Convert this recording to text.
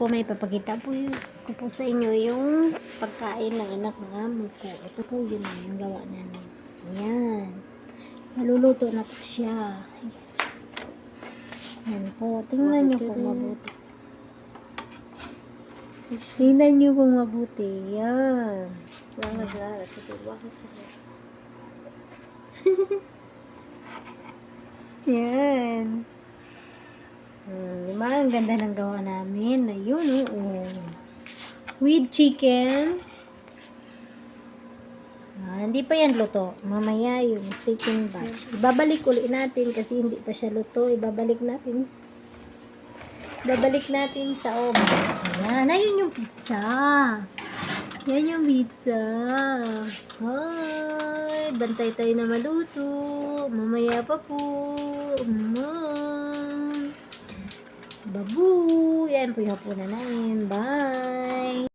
po may papakita po ko po sa inyo yung pagkain ng anak ng amo ko. Ito po yun yung gawa namin. Ayan. Naluluto na po siya. Ayan po. Tingnan nyo po mabuti. Tingnan nyo po mabuti. Ayan. Ayan. Diba? Ang ganda ng gawa namin. Ayun, with chicken. Hindi pa yan luto. Mamaya yung second batch. Ibabalik ulit natin kasi hindi pa siya luto. Ibabalik natin sa oven. Ayan. Ayun yung pizza. Yan yung pizza. Hi! Bantay tayo na maluto. Mamaya pa po. Babu! Yan po yung hapunan namin. Bye!